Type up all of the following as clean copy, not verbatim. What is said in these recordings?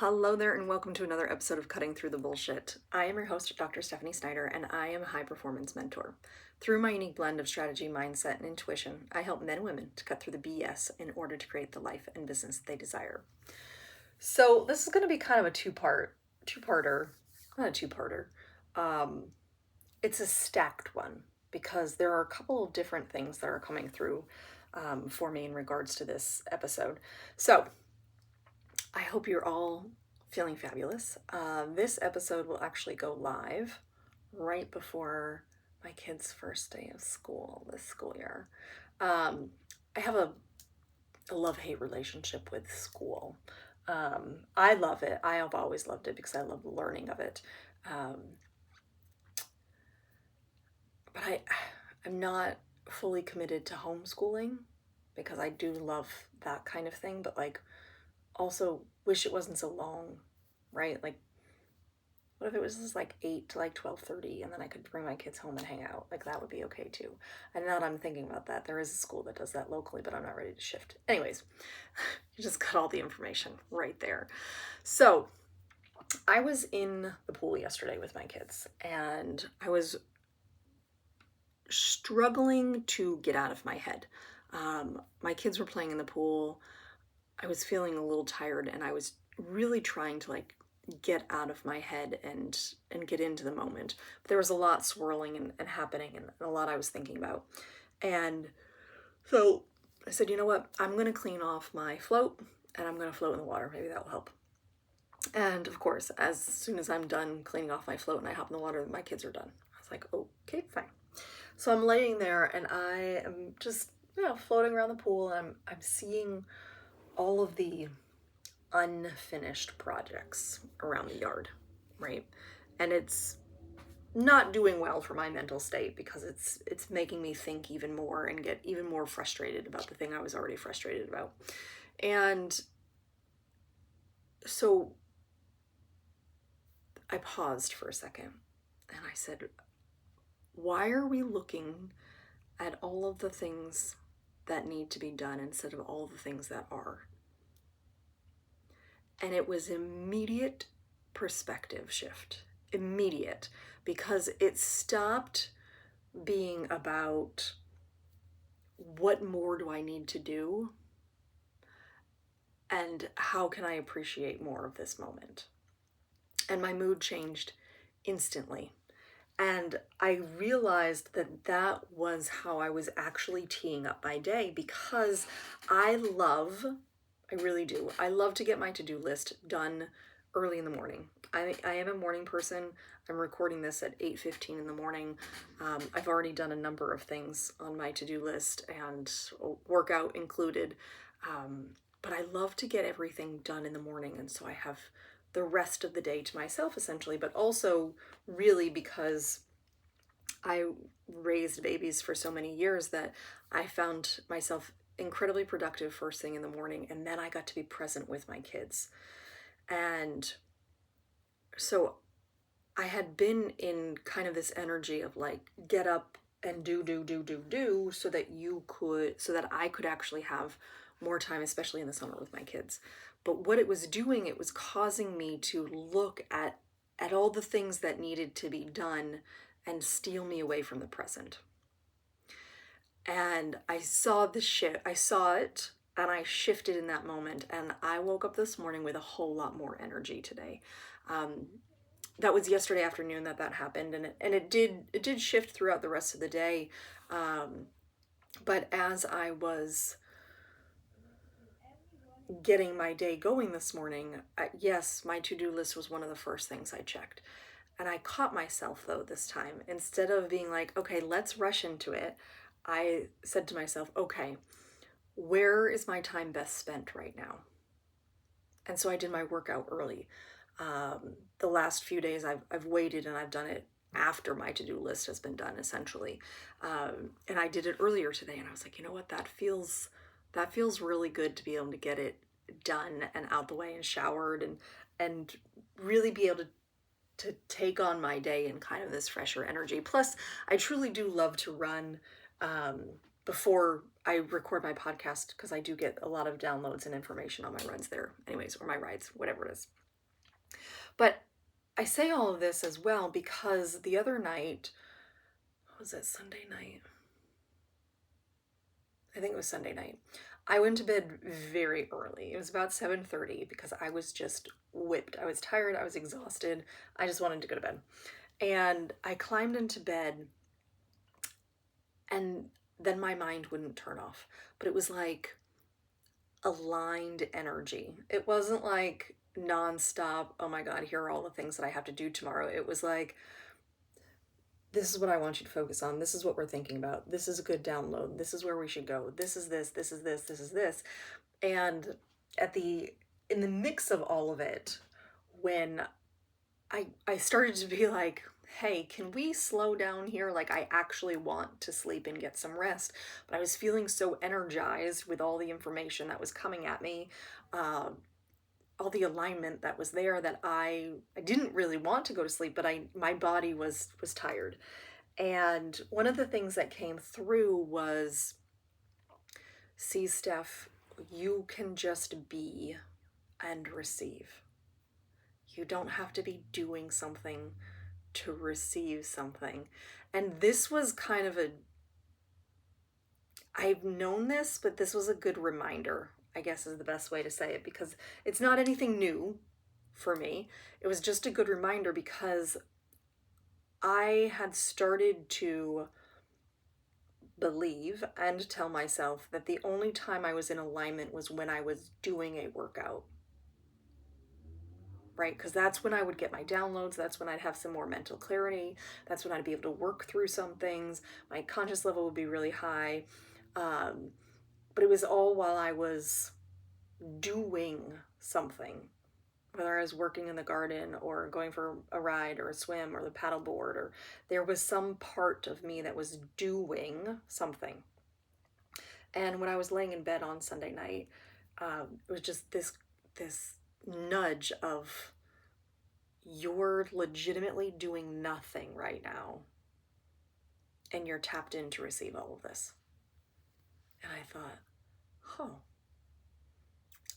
Hello there and welcome to another episode of Cutting Through the Bullshit. I am your host, Dr. Stephanie Snyder, and I am a high performance mentor. Through my unique blend of strategy, mindset, and intuition, I help men and women to cut through the BS in order to create the life and business they desire. So this is going to be kind of a two-parter, not a two-parter. It's a stacked one because there are a couple of different things that are coming through for me in regards to this episode. So I hope you're all feeling fabulous. This episode will actually go live right before my kids' first day of school this school year. I have a love-hate relationship with school. I love it. I have always loved it because I love the learning of it. But I'm not fully committed to homeschooling because I do love that kind of thing, but also wish it wasn't so long, right? Like, what if it was just like 8 to 12:30 and then I could bring my kids home and hang out? Like, that would be okay too. And now that I'm thinking about that, there is a school that does that locally, but I'm not ready to shift. Anyways, you just got all the information right there. So I was in the pool yesterday with my kids and I was struggling to get out of my head. My kids were playing in the pool. I was feeling a little tired and I was really trying to get out of my head and get into the moment. But there was a lot swirling and happening and a lot I was thinking about. And so I said, you know what? I'm going to clean off my float and I'm going to float in the water. Maybe that will help. And of course, as soon as I'm done cleaning off my float and I hop in the water, my kids are done. I was like, okay, fine. So I'm laying there and I am just, floating around the pool and I'm seeing all of the unfinished projects around the yard, right? And it's not doing well for my mental state because it's making me think even more and get even more frustrated about the thing I was already frustrated about. And so I paused for a second and I said, why are we looking at all of the things that need to be done instead of all the things that are? And it was immediate perspective shift, immediate, because it stopped being about what more do I need to do and how can I appreciate more of this moment. And my mood changed instantly. And I realized that that was how I was actually teeing up my day because I really do. I love to get my to-do list done early in the morning. I am a morning person. I'm recording this at 8:15 in the morning. I've already done a number of things on my to-do list and workout included. But I love to get everything done in the morning. And so I have the rest of the day to myself essentially, but also really because I raised babies for so many years that I found myself incredibly productive first thing in the morning, and then I got to be present with my kids. And so I had been in kind of this energy of get up and do so that I could actually have more time, especially in the summer with my kids. But what it was doing, it was causing me to look at all the things that needed to be done and steal me away from the present. And I saw the shift. I saw it and I shifted in that moment. And I woke up this morning with a whole lot more energy today. That was yesterday afternoon that happened, and it did shift throughout the rest of the day. But as I was getting my day going this morning, yes, my to-do list was one of the first things I checked. And I caught myself though this time. Instead of being like, okay, let's rush into it, I said to myself, okay, where is my time best spent right now? And so I did my workout early. The last few days I've waited and I've done it after my to-do list has been done essentially. And I did it earlier today and I was like, you know what, that feels really good to be able to get it done and out the way and showered and really be able to take on my day in kind of this fresher energy. Plus, I truly do love to run before I record my podcast because I do get a lot of downloads and information on my runs there anyways, or my rides, whatever it is. But I say all of this as well because the other night, was it Sunday night? I think it was Sunday night. I went to bed very early. It was about 7:30 because I was just whipped. I was tired, I was exhausted. I just wanted to go to bed. And I climbed into bed and then my mind wouldn't turn off. But it was like aligned energy. It wasn't like nonstop, oh my God, here are all the things that I have to do tomorrow. It was like, this is what I want you to focus on. This is what we're thinking about. This is a good download. This is where we should go. This is this, this is this, this is this. And in the mix of all of it, when I started to be like, hey, can we slow down here? Like, I actually want to sleep and get some rest. But I was feeling so energized with all the information that was coming at me, all the alignment that was there, that I didn't really want to go to sleep, but my body was tired. And one of the things that came through was, see, Steph, you can just be and receive. You don't have to be doing something to receive something. And this was kind of I've known this, but this was a good reminder, I guess is the best way to say it, because it's not anything new for me. It was just a good reminder because I had started to believe and tell myself that the only time I was in alignment was when I was doing a workout, right? Because that's when I would get my downloads. That's when I'd have some more mental clarity. That's when I'd be able to work through some things. My conscious level would be really high. But it was all while I was doing something, whether I was working in the garden or going for a ride or a swim or the paddleboard, or there was some part of me that was doing something. And when I was laying in bed on Sunday night, it was just this nudge of, you're legitimately doing nothing right now, and you're tapped in to receive all of this. And I thought, oh,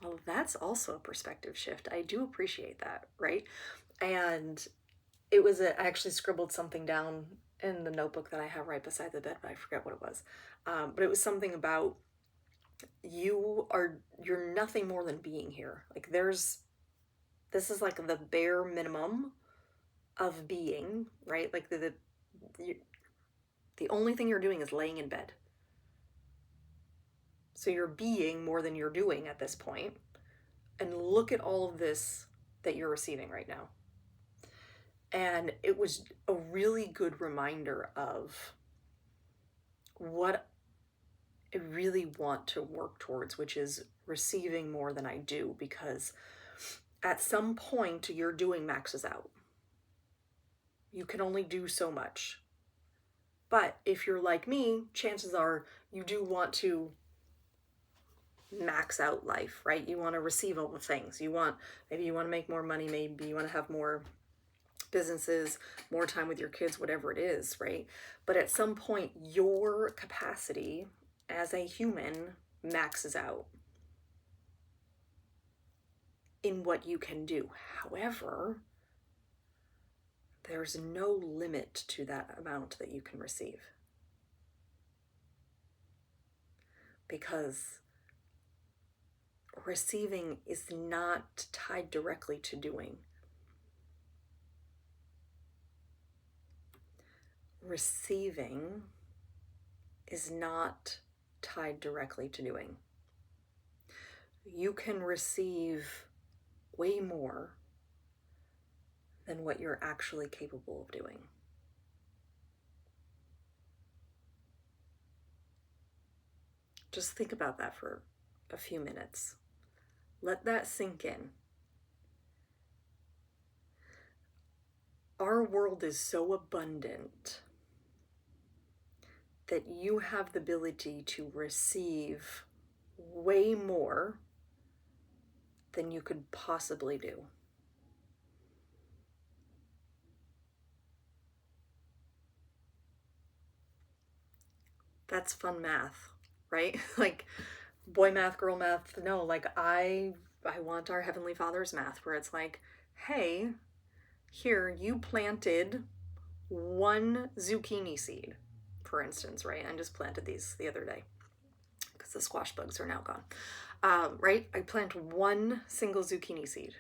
well, that's also a perspective shift. I do appreciate that, right? And I actually scribbled something down in the notebook that I have right beside the bed, but I forget what it was. But it was something about, you're nothing more than being here. Like, this is like the bare minimum of being, right? Like the only thing you're doing is laying in bed. So you're being more than you're doing at this point. And look at all of this that you're receiving right now. And it was a really good reminder of what I really want to work towards, which is receiving more than I do, because at some point your doing maxes out. You can only do so much. But if you're like me, chances are you do want to max out life, right? You want to receive all the things. Maybe you want to make more money, maybe you want to have more businesses, more time with your kids, whatever it is, right? But at some point, your capacity as a human maxes out in what you can do. However, there's no limit to that amount that you can receive. Because receiving is not tied directly to doing. Receiving is not tied directly to doing. You can receive way more than what you're actually capable of doing. Just think about that for a few minutes. Let that sink in. Our world is so abundant that you have the ability to receive way more than you could possibly do. That's fun math, right? Like, boy math, girl math. No, like, I I want our Heavenly Father's math where it's like, hey, here, you planted one zucchini seed, for instance, right? I just planted these the other day because the squash bugs are now gone. Right? I plant one single zucchini seed.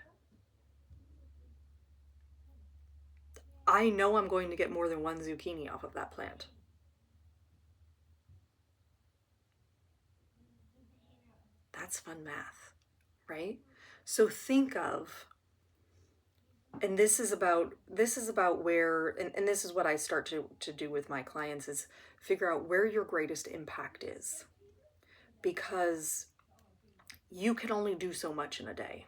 I know I'm going to get more than one zucchini off of that plant. That's fun math, right? So think of, and this is about where, and this is what I start to do with my clients, is figure out where your greatest impact is. Because you can only do so much in a day.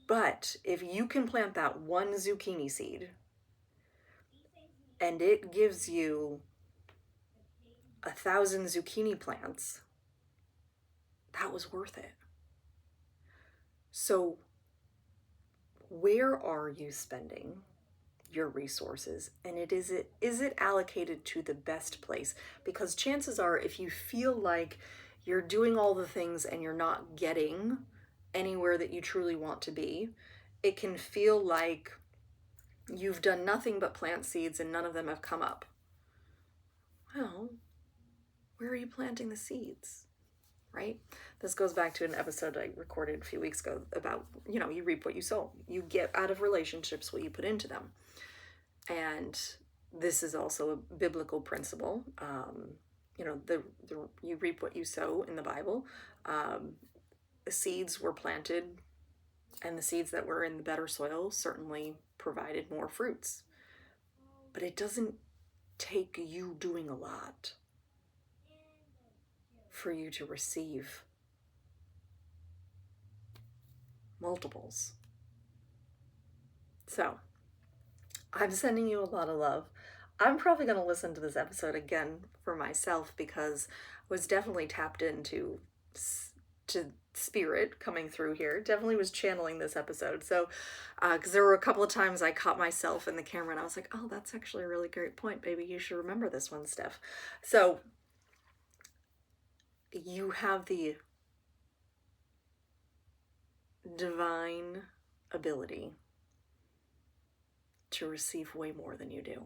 But if you can plant that one zucchini seed and it gives you 1,000 zucchini plants, that was worth it. So where are you spending your resources, and is it allocated to the best place? Because chances are, if you feel like you're doing all the things and you're not getting anywhere that you truly want to be, it can feel like you've done nothing but plant seeds and none of them have come up. Well, where are you planting the seeds? Right? This goes back to an episode I recorded a few weeks ago about, you reap what you sow. You get out of relationships what you put into them. And this is also a biblical principle. You reap what you sow in the Bible. The seeds were planted, and the seeds that were in the better soil certainly provided more fruits. But it doesn't take you doing a lot for you to receive multiples. So, I'm sending you a lot of love. I'm probably going to listen to this episode again for myself because I was definitely tapped into to spirit coming through here. Definitely was channeling this episode. So, because there were a couple of times I caught myself in the camera and I was like, oh, that's actually a really great point, baby. You should remember this one, Steph. So, you have the divine ability to receive way more than you do.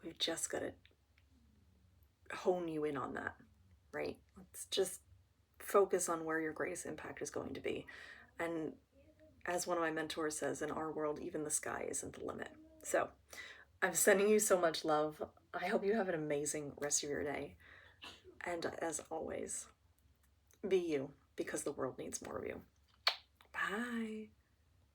We've just got to hone you in on that, right? Let's just focus on where your greatest impact is going to be. And as one of my mentors says, in our world, even the sky isn't the limit. So I'm sending you so much love. I hope you have an amazing rest of your day. And as always, be you, because the world needs more of you. Bye.